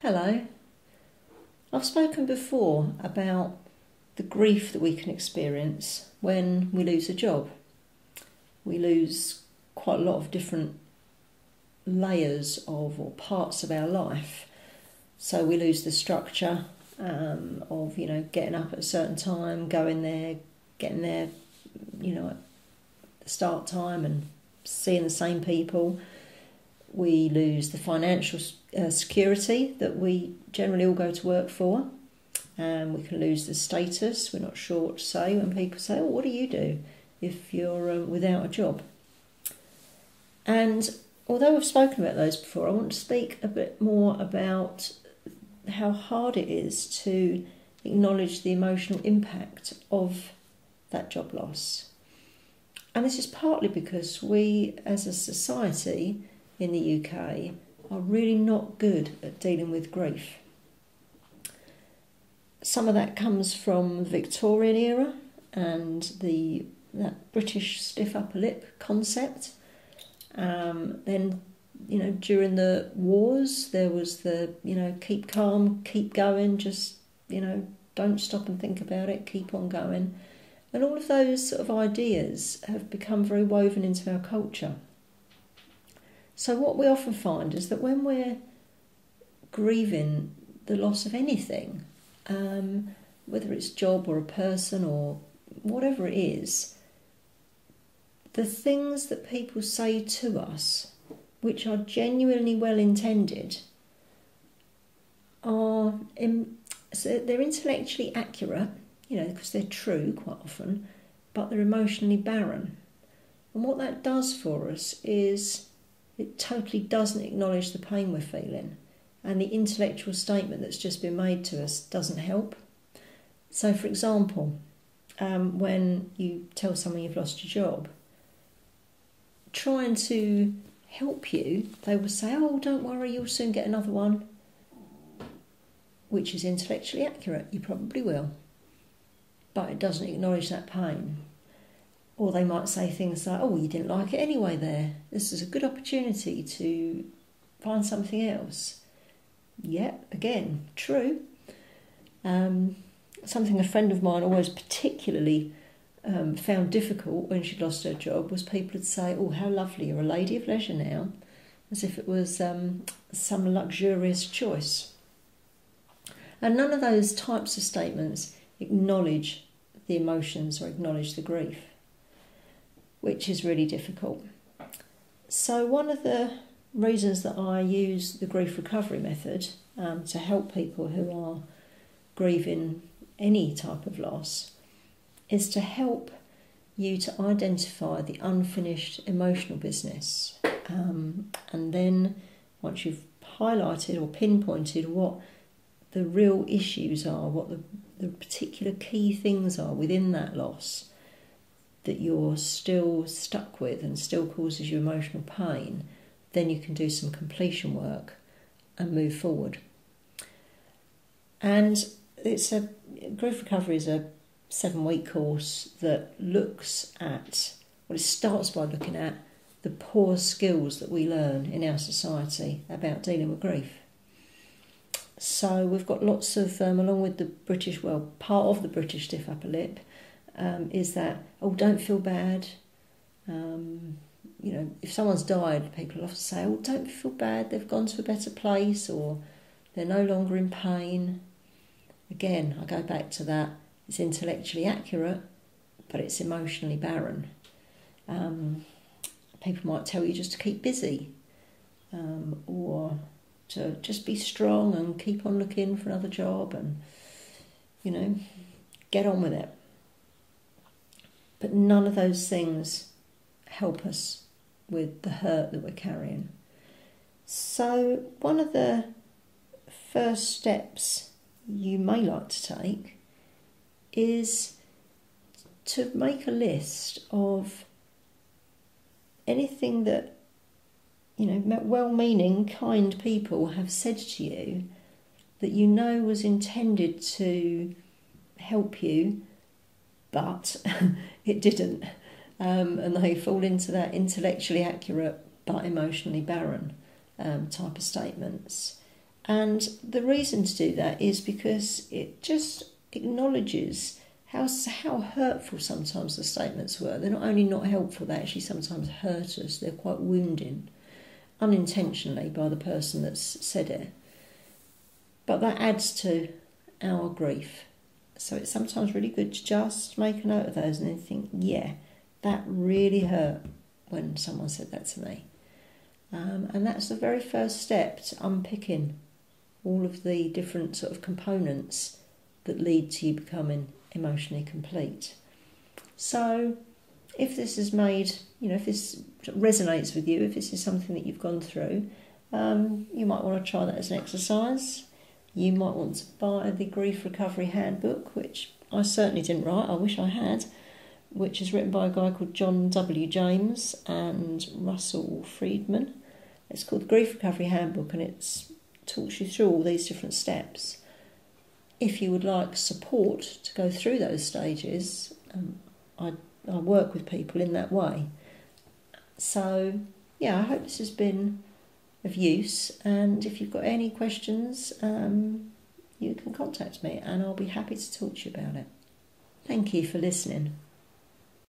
Hello. I've spoken before about the grief that we can experience when we lose a job. We lose quite a lot of different layers of or parts of our life. So we lose the structure of, getting up at a certain time, going there, getting there, at the start time and seeing the same people. We lose the financial security that we generally all go to work for. We can lose the status. We're not sure what to say when people say, what do you do if you're without a job? And although I've spoken about those before, I want to speak a bit more about how hard it is to acknowledge the emotional impact of that job loss. And this is partly because we, as a society in the UK, are really not good at dealing with grief. Some of that comes from the Victorian era and that British stiff upper lip concept. Then, during the wars, there was the, keep calm, keep going, just, don't stop and think about it, keep on going. And all of those sort of ideas have become very woven into our culture. So what we often find is that when we're grieving the loss of anything, whether it's a job or a person or whatever it is, the things that people say to us, which are genuinely well intended, they're intellectually accurate, because they're true quite often, but they're emotionally barren. And what that does for us is it totally doesn't acknowledge the pain we're feeling, and the intellectual statement that's just been made to us doesn't help. So, for example, when you tell someone you've lost your job, trying to help you, they will say, don't worry, you'll soon get another one, which is intellectually accurate, you probably will, but it doesn't acknowledge that pain. Or they might say things like, you didn't like it anyway there. This is a good opportunity to find something else. Yep, again, true. Something a friend of mine always particularly found difficult when she lost her job was people would say, how lovely, you're a lady of leisure now, as if it was some luxurious choice. And none of those types of statements acknowledge the emotions or acknowledge the grief, which is really difficult. So one of the reasons that I use the grief recovery method to help people who are grieving any type of loss is to help you to identify the unfinished emotional business. And then once you've highlighted or pinpointed what the real issues are, what the particular key things are within that loss that you're still stuck with and still causes you emotional pain, then you can do some completion work and move forward. And grief recovery is a 7-week course that looks at, it starts by looking at the poor skills that we learn in our society about dealing with grief. So we've got lots of, along with the British, part of the British stiff upper lip, is that, don't feel bad. If someone's died, people often say, don't feel bad, they've gone to a better place, or they're no longer in pain. Again, I go back to that. It's intellectually accurate, but it's emotionally barren. People might tell you just to keep busy, or to just be strong and keep on looking for another job and, get on with it. But none of those things help us with the hurt that we're carrying. So one of the first steps you may like to take is to make a list of anything that, well-meaning, kind people have said to you that was intended to help you, but it didn't. And they fall into that intellectually accurate but emotionally barren type of statements. And the reason to do that is because it just acknowledges how hurtful sometimes the statements were. They're not only not helpful, they actually sometimes hurt us. They're quite wounding, unintentionally by the person that's said it. But that adds to our grief. So it's sometimes really good to just make a note of those and then think, yeah, that really hurt when someone said that to me. And that's the very first step to unpicking all of the different sort of components that lead to you becoming emotionally complete. So if this has made, if this resonates with you, if this is something that you've gone through, you might want to try that as an exercise. You might want to buy the Grief Recovery Handbook, which I certainly didn't write, I wish I had, which is written by a guy called John W. James and Russell Friedman. It's called the Grief Recovery Handbook, and it talks you through all these different steps. If you would like support to go through those stages, I work with people in that way. So, yeah, I hope this has been of use, and if you've got any questions, you can contact me and I'll be happy to talk to you about it. Thank you for listening.